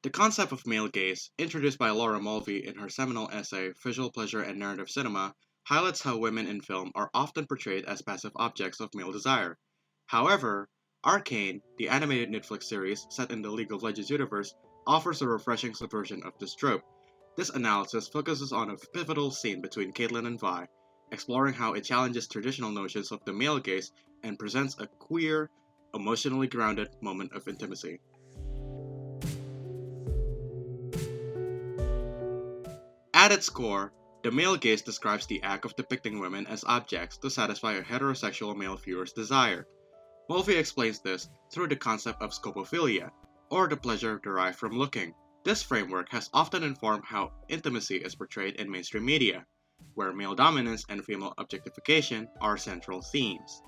The concept of male gaze, introduced by Laura Mulvey in her seminal essay Visual Pleasure and Narrative Cinema, highlights how women in film are often portrayed as passive objects of male desire. However, Arcane, the animated Netflix series set in the League of Legends universe, offers a refreshing subversion of this trope. This analysis focuses on a pivotal scene between Caitlyn and Vi, exploring how it challenges traditional notions of the male gaze and presents a queer, emotionally grounded moment of intimacy. At its core, the male gaze describes the act of depicting women as objects to satisfy a heterosexual male viewer's desire. Mulvey explains this through the concept of scopophilia, or the pleasure derived from looking. This framework has often informed how intimacy is portrayed in mainstream media, where male dominance and female objectification are central themes.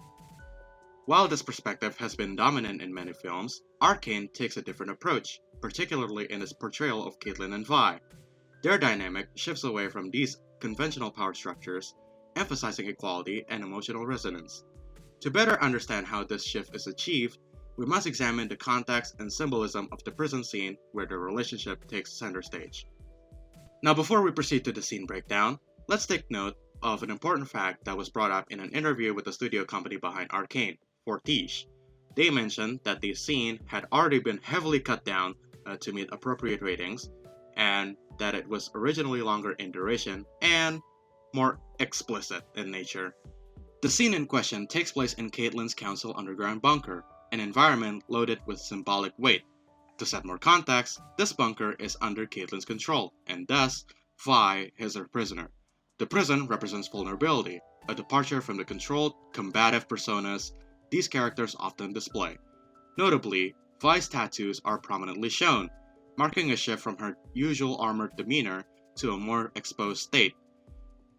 While this perspective has been dominant in many films, Arcane takes a different approach, particularly in its portrayal of Caitlyn and Vi. Their dynamic shifts away from these conventional power structures, emphasizing equality and emotional resonance. To better understand how this shift is achieved, we must examine the context and symbolism of the prison scene where the relationship takes center stage. Now, before we proceed to the scene breakdown, let's take note of an important fact that was brought up in an interview with the studio company behind Arcane, Fortiche. They mentioned that the scene had already been heavily cut down to meet appropriate ratings, and that it was originally longer in duration and more explicit in nature. The scene in question takes place in Caitlyn's council underground bunker, an environment loaded with symbolic weight. To set more context, this bunker is under Caitlyn's control, and thus, Vi is her prisoner. The prison represents vulnerability, a departure from the controlled, combative personas these characters often display. Notably, Vi's tattoos are prominently shown, marking a shift from her usual armored demeanor to a more exposed state.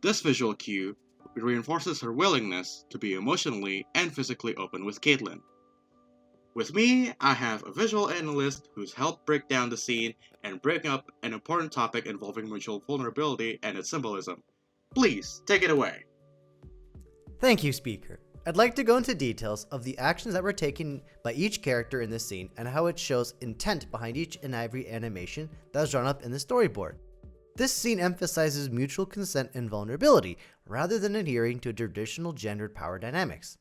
This visual cue reinforces her willingness to be emotionally and physically open with Caitlyn. With me, I have a visual analyst who's helped break down the scene and bring up an important topic involving mutual vulnerability and its symbolism. Please, take it away. Thank you, speaker. I'd like to go into details of the actions that were taken by each character in this scene and how it shows intent behind each and every animation that was drawn up in the storyboard. This scene emphasizes mutual consent and vulnerability rather than adhering to traditional gendered power dynamics.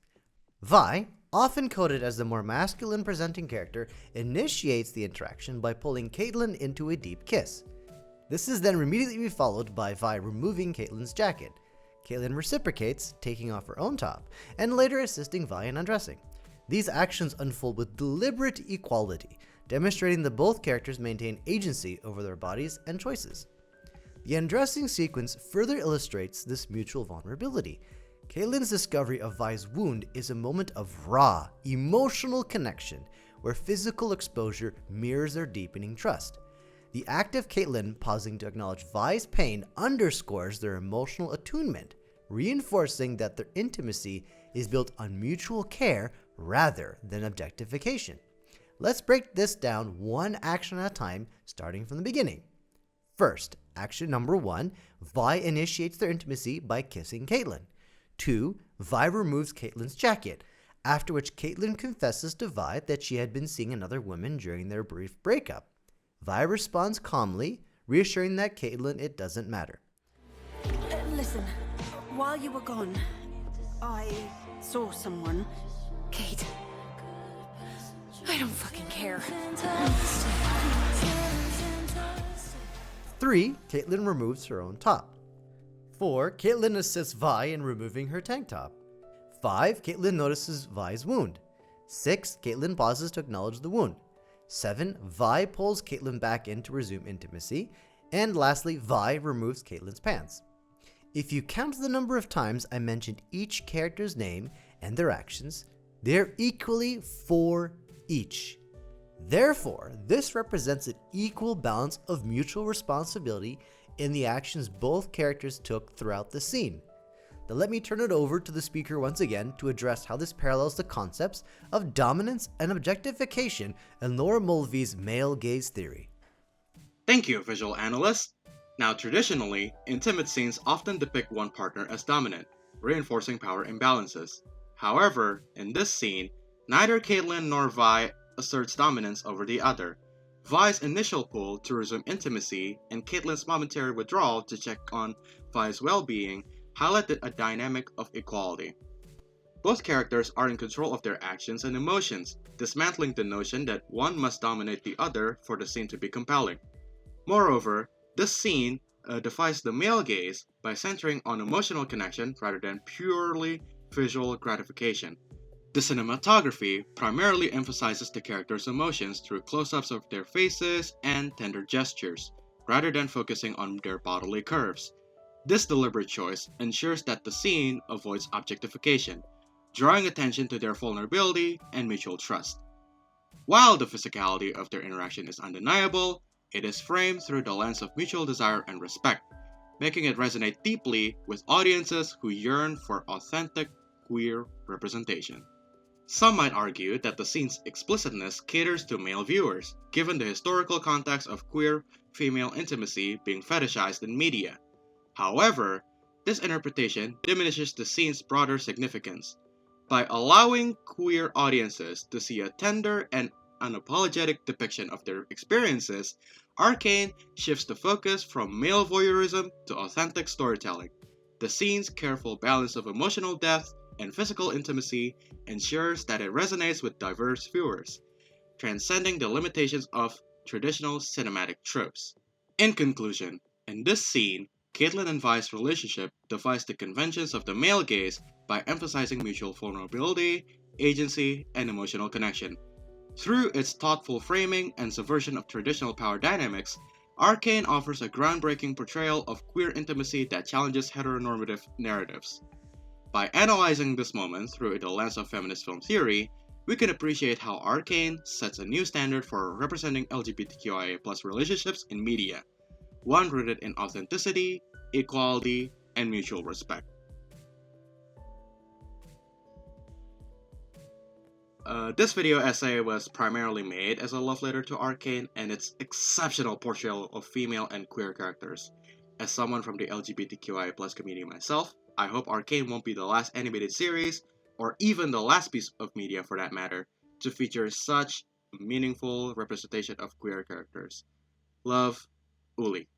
Vi, often coded as the more masculine presenting character, initiates the interaction by pulling Caitlyn into a deep kiss. This is then immediately followed by Vi removing Caitlyn's jacket. Caitlyn reciprocates, taking off her own top, and later assisting Vi in undressing. These actions unfold with deliberate equality, demonstrating that both characters maintain agency over their bodies and choices. The undressing sequence further illustrates this mutual vulnerability. Caitlyn's discovery of Vi's wound is a moment of raw, emotional connection, where physical exposure mirrors their deepening trust. The act of Caitlyn pausing to acknowledge Vi's pain underscores their emotional attunement, reinforcing that their intimacy is built on mutual care rather than objectification. Let's break this down one action at a time, starting from the beginning. First, action number 1, Vi initiates their intimacy by kissing Caitlyn. 2, Vi removes Caitlyn's jacket, after which Caitlyn confesses to Vi that she had been seeing another woman during their brief breakup. Vi responds calmly, reassuring that Caitlyn it doesn't matter. Listen, while you were gone, I saw someone. Kate, I don't fucking care. 3, Caitlyn removes her own top. 4, Caitlyn assists Vi in removing her tank top. 5, Caitlyn notices Vi's wound. 6, Caitlyn pauses to acknowledge the wound. 7, Vi pulls Caitlyn back in to resume intimacy. And lastly, Vi removes Caitlyn's pants. If you count the number of times I mentioned each character's name and their actions, they're equally 4 each. Therefore, this represents an equal balance of mutual responsibility in the actions both characters took throughout the scene. Now let me turn it over to the speaker once again to address how this parallels the concepts of dominance and objectification in Laura Mulvey's male gaze theory. Thank you, visual analyst. Now, traditionally, intimate scenes often depict one partner as dominant, reinforcing power imbalances. However, in this scene, neither Caitlyn nor Vi asserts dominance over the other. Vi's initial pull to resume intimacy and Caitlyn's momentary withdrawal to check on Vi's well-being highlighted a dynamic of equality. Both characters are in control of their actions and emotions, dismantling the notion that one must dominate the other for the scene to be compelling. Moreover, this scene defies the male gaze by centering on emotional connection rather than purely visual gratification. The cinematography primarily emphasizes the characters' emotions through close-ups of their faces and tender gestures, rather than focusing on their bodily curves. This deliberate choice ensures that the scene avoids objectification, drawing attention to their vulnerability and mutual trust. While the physicality of their interaction is undeniable, it is framed through the lens of mutual desire and respect, making it resonate deeply with audiences who yearn for authentic queer representation. Some might argue that the scene's explicitness caters to male viewers, given the historical context of queer female intimacy being fetishized in media. However, this interpretation diminishes the scene's broader significance. By allowing queer audiences to see a tender and unapologetic depiction of their experiences, Arcane shifts the focus from male voyeurism to authentic storytelling. The scene's careful balance of emotional depth and physical intimacy ensures that it resonates with diverse viewers, transcending the limitations of traditional cinematic tropes. In conclusion, in this scene, Caitlyn and Vi's relationship defies the conventions of the male gaze by emphasizing mutual vulnerability, agency, and emotional connection. Through its thoughtful framing and subversion of traditional power dynamics, Arcane offers a groundbreaking portrayal of queer intimacy that challenges heteronormative narratives. By analyzing this moment through the lens of feminist film theory, we can appreciate how Arcane sets a new standard for representing LGBTQIA+ relationships in media, one rooted in authenticity, equality, and mutual respect. This video essay was primarily made as a love letter to Arcane and its exceptional portrayal of female and queer characters. As someone from the LGBTQIA+ community myself, I hope Arcane won't be the last animated series, or even the last piece of media for that matter, to feature such meaningful representation of queer characters. Love, Uli.